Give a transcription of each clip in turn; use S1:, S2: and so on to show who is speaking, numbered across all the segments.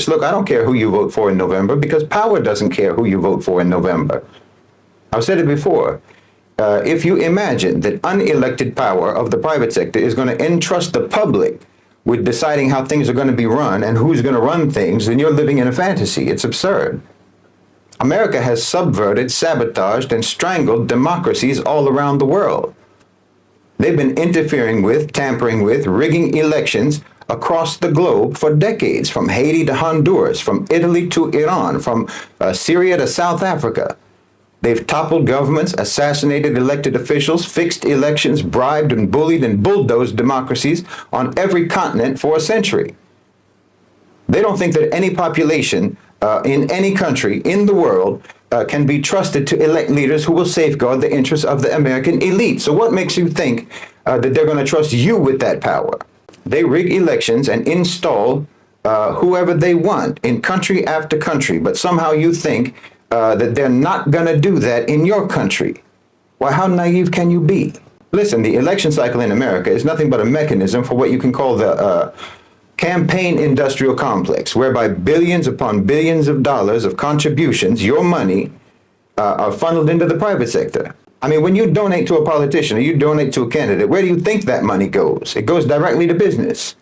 S1: this. Look, I don't care who you vote for in November because power doesn't care who you vote for in November. I've said it before. If you imagine that unelected power of the private sector is going to entrust the public with deciding how things are going to be run and who's going to run things, then you're living in a fantasy. It's absurd. America has subverted, sabotaged, and strangled democracies all around the world. They've been interfering with, tampering with, rigging elections across the globe for decades, from Haiti to Honduras, from Italy to Iran, from Syria to South Africa. They've toppled governments, assassinated elected officials, fixed elections, bribed and bullied and bulldozed democracies on every continent for a century. They don't think that any population in any country in the world can be trusted to elect leaders who will safeguard the interests of the American elite. So what makes you think that they're going to trust you with that power? They rig elections and install whoever they want in country after country, but somehow you think that they're not going to do that in your country. Why, how naive can you be? Listen, the election cycle in America is nothing but a mechanism for what you can call the campaign industrial complex, whereby billions upon billions of dollars of contributions, your money, are funneled into the private sector. I mean, when you donate to a politician or you donate to a candidate, where do you think that money goes? It goes directly to business.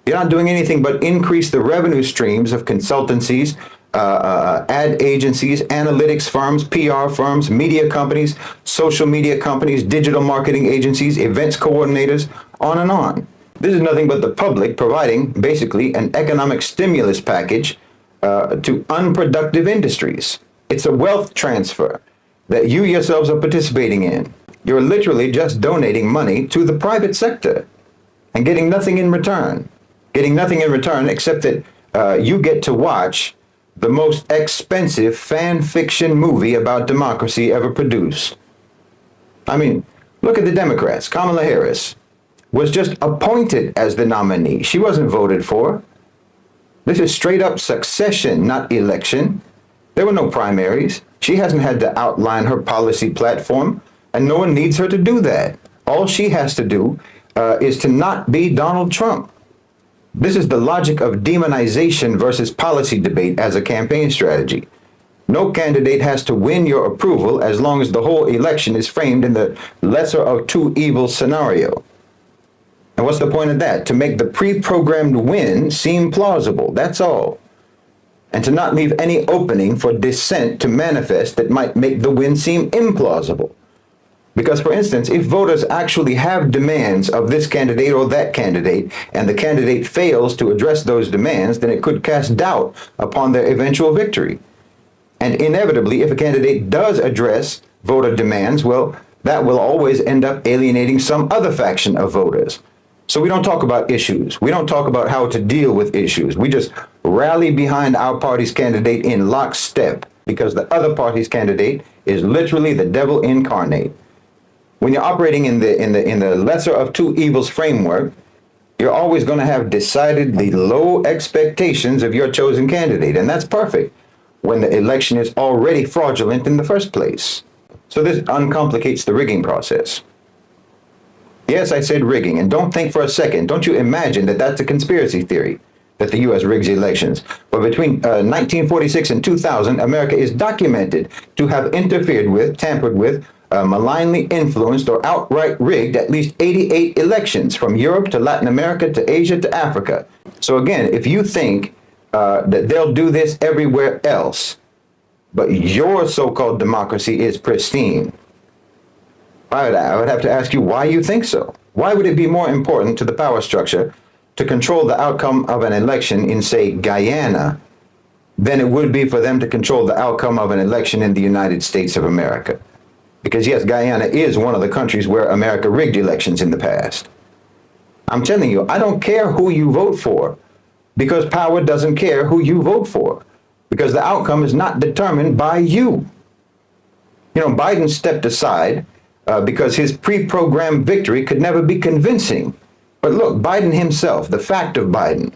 S1: You're not doing anything but increase the revenue streams of consultancies, ad agencies, analytics firms, PR firms, media companies, social media companies, digital marketing agencies, events coordinators, on and on. This is nothing but the public providing basically an economic stimulus package to unproductive industries. It's a wealth transfer that you yourselves are participating in. You're literally just donating money to the private sector and getting nothing in return. Getting nothing in return except that you get to watch the most expensive fan fiction movie about democracy ever produced. I mean, look at the Democrats. Kamala Harris was just appointed as the nominee. She wasn't voted for. This is straight up succession, not election. There were no primaries. She hasn't had to outline her policy platform, and no one needs her to do that. All she has to do is to not be Donald Trump. This is the logic of demonization versus policy debate as a campaign strategy. No candidate has to win your approval as long as the whole election is framed in the lesser of two evils scenario. And what's the point of that? To make the pre-programmed win seem plausible, that's all. And to not leave any opening for dissent to manifest that might make the win seem implausible. Because, for instance, if voters actually have demands of this candidate or that candidate, and the candidate fails to address those demands, then it could cast doubt upon their eventual victory. And inevitably, if a candidate does address voter demands, well, that will always end up alienating some other faction of voters. So we don't talk about issues. We don't talk about how to deal with issues. We just rally behind our party's candidate in lockstep, because the other party's candidate is literally the devil incarnate. When you're operating in the lesser of two evils framework, you're always going to have decidedly low expectations of your chosen candidate, and that's perfect when the election is already fraudulent in the first place. So this uncomplicates the rigging process. Yes, I said rigging, and don't think for a second, don't you imagine that that's a conspiracy theory, that the U.S. rigs elections. But between 1946 and 2000, America is documented to have interfered with, tampered with, malignly influenced or outright rigged at least 88 elections from Europe to Latin America to Asia to Africa. So again, if you think that they'll do this everywhere else, but your so-called democracy is pristine, I would have to ask you why you think so. Why would it be more important to the power structure to control the outcome of an election in, say, Guyana, than it would be for them to control the outcome of an election in the United States of America? Because yes, Guyana is one of the countries where America rigged elections in the past. I'm telling you, I don't care who you vote for, because power doesn't care who you vote for, because the outcome is not determined by you. You know, Biden stepped aside because his pre-programmed victory could never be convincing. But look, Biden himself, the fact of Biden,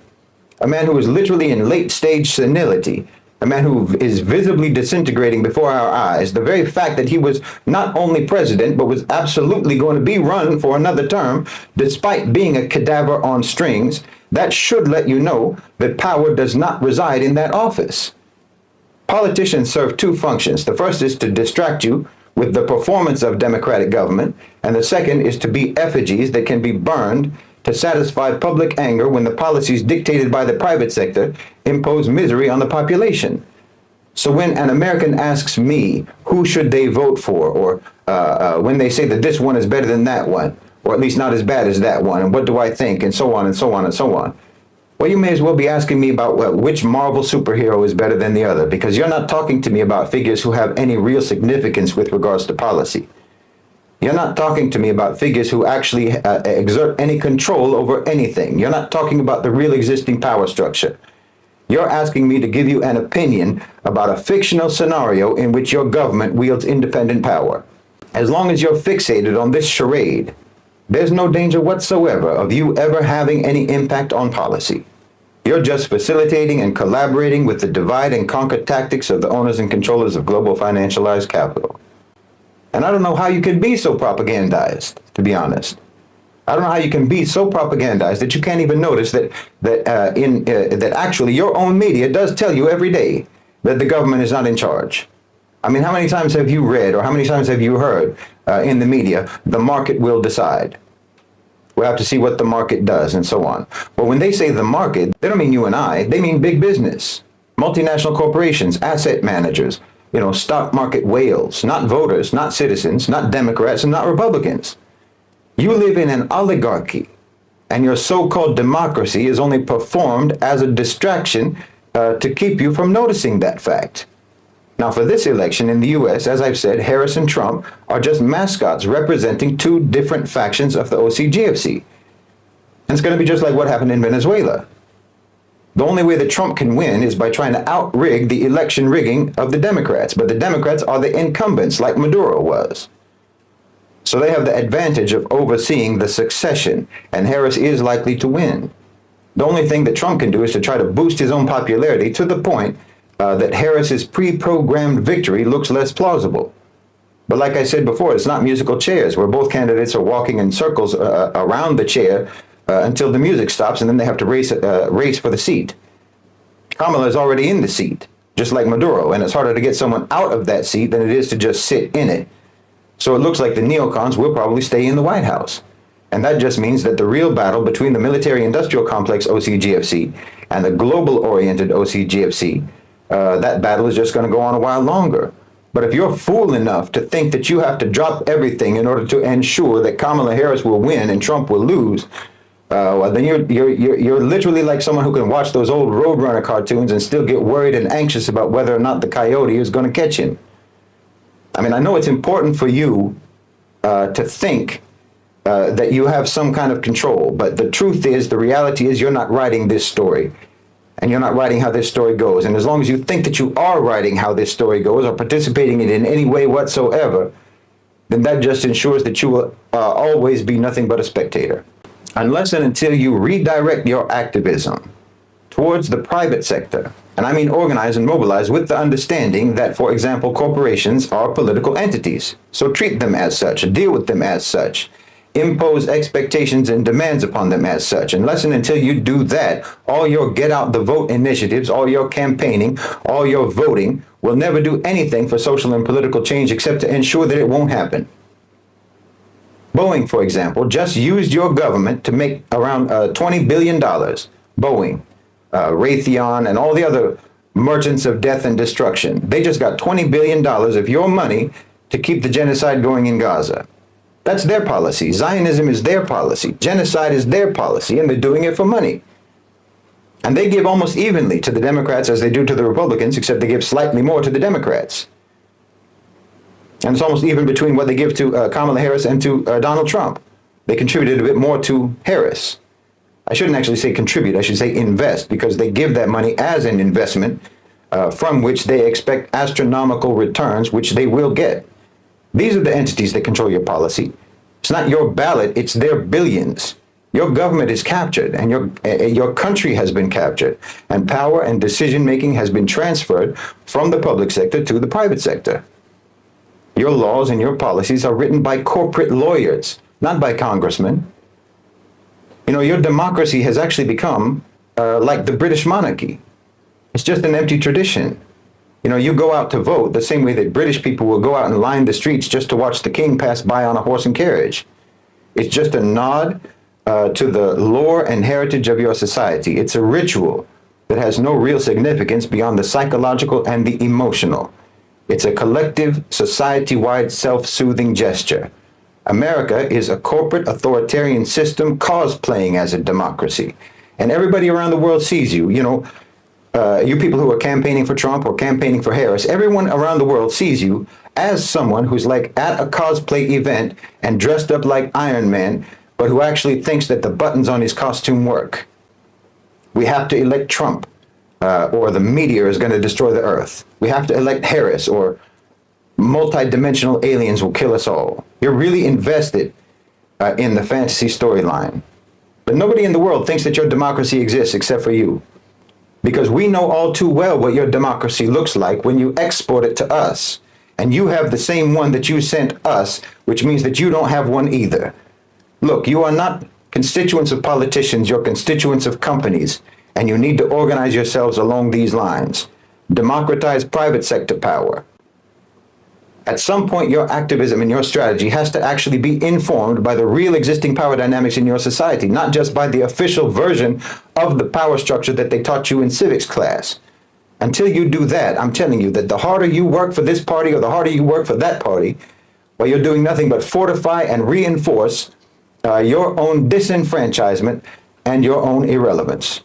S1: a man who is literally in late-stage senility, a man who is visibly disintegrating before our eyes, the very fact that he was not only president, but was absolutely going to be run for another term, despite being a cadaver on strings, that should let you know that power does not reside in that office. Politicians serve two functions. The first is to distract you with the performance of democratic government, and the second is to be effigies that can be burned to satisfy public anger when the policies dictated by the private sector impose misery on the population. So when an American asks me who should they vote for, or when they say that this one is better than that one, or at least not as bad as that one, and what do I think, and so on and so on and so on, well, you may as well be asking me about which Marvel superhero is better than the other, because you're not talking to me about figures who have any real significance with regards to policy. You're not talking to me about figures who actually exert any control over anything. You're not talking about the real existing power structure. You're asking me to give you an opinion about a fictional scenario in which your government wields independent power. As long as you're fixated on this charade, there's no danger whatsoever of you ever having any impact on policy. You're just facilitating and collaborating with the divide and conquer tactics of the owners and controllers of global financialized capital. And I don't know how you can be so propagandized, to be honest. I don't know how you can be so propagandized that you can't even notice that actually your own media does tell you every day that the government is not in charge. I mean, how many times have you read, or how many times have you heard in the media, the market will decide? We'll have to see what the market does, and so on. But when they say the market, they don't mean you and I. They mean big business, multinational corporations, asset managers, stock market whales, not voters, not citizens, not Democrats, and not Republicans. You live in an oligarchy, and your so-called democracy is only performed as a distraction to keep you from noticing that fact. Now, for this election in the U.S., as I've said, Harris and Trump are just mascots representing two different factions of the OCGFC. And it's going to be just like what happened in Venezuela. The only way that Trump can win is by trying to out-rig the election rigging of the Democrats. But the Democrats are the incumbents, like Maduro was. So they have the advantage of overseeing the succession, and Harris is likely to win. The only thing that Trump can do is to try to boost his own popularity to the point that Harris's pre-programmed victory looks less plausible. But like I said before, it's not musical chairs where both candidates are walking in circles around the chair until the music stops, and then they have to race for the seat. Kamala is already in the seat, just like Maduro, and it's harder to get someone out of that seat than it is to just sit in it. So it looks like the neocons will probably stay in the White House. And that just means that the real battle between the military-industrial complex OCGFC and the global-oriented OCGFC, that battle is just going to go on a while longer. But if you're fool enough to think that you have to drop everything in order to ensure that Kamala Harris will win and Trump will lose, well, then you're literally like someone who can watch those old Roadrunner cartoons and still get worried and anxious about whether or not the coyote is going to catch him. I mean, I know it's important for you to think that you have some kind of control, but the truth is, the reality is, you're not writing this story, and you're not writing how this story goes. And as long as you think that you are writing how this story goes or participating in it in any way whatsoever, then that just ensures that you will always be nothing but a spectator. Unless and until you redirect your activism towards the private sector, and I mean organize and mobilize with the understanding that, for example, corporations are political entities. So treat them as such, deal with them as such, impose expectations and demands upon them as such. Unless and until you do that, all your get out the vote initiatives, all your campaigning, all your voting will never do anything for social and political change except to ensure that it won't happen. Boeing, for example, just used your government to make around $20 billion. Boeing, Raytheon, and all the other merchants of death and destruction. They just got $20 billion of your money to keep the genocide going in Gaza. That's their policy. Zionism is their policy. Genocide is their policy, and they're doing it for money. And they give almost evenly to the Democrats as they do to the Republicans, except they give slightly more to the Democrats. And it's almost even between what they give to Kamala Harris and to Donald Trump. They contributed a bit more to Harris. I shouldn't actually say contribute, I should say invest, because they give that money as an investment from which they expect astronomical returns, which they will get. These are the entities that control your policy. It's not your ballot, it's their billions. Your government is captured, and your country has been captured, and power and decision making has been transferred from the public sector to the private sector. Your laws and your policies are written by corporate lawyers, not by congressmen. You know, your democracy has actually become like the British monarchy. It's just an empty tradition. You know, you go out to vote the same way that British people will go out and line the streets just to watch the king pass by on a horse and carriage. It's just a nod to the lore and heritage of your society. It's a ritual that has no real significance beyond the psychological and the emotional. It's a collective, society-wide, self-soothing gesture. America is a corporate authoritarian system cosplaying as a democracy. And everybody around the world sees you. You know, you people who are campaigning for Trump or campaigning for Harris, everyone around the world sees you as someone who's like at a cosplay event and dressed up like Iron Man, but who actually thinks that the buttons on his costume work. We have to elect Trump, or the meteor is going to destroy the earth. We have to elect Harris, or multi-dimensional aliens will kill us all. You're really invested in the fantasy storyline. But nobody in the world thinks that your democracy exists except for you. Because we know all too well what your democracy looks like when you export it to us. And you have the same one that you sent us, which means that you don't have one either. Look, you are not constituents of politicians, you're constituents of companies, and you need to organize yourselves along these lines. Democratize private sector power. At some point, your activism and your strategy has to actually be informed by the real existing power dynamics in your society, not just by the official version of the power structure that they taught you in civics class. Until you do that, I'm telling you that the harder you work for this party or the harder you work for that party, well, you're doing nothing but fortify and reinforce your own disenfranchisement and your own irrelevance.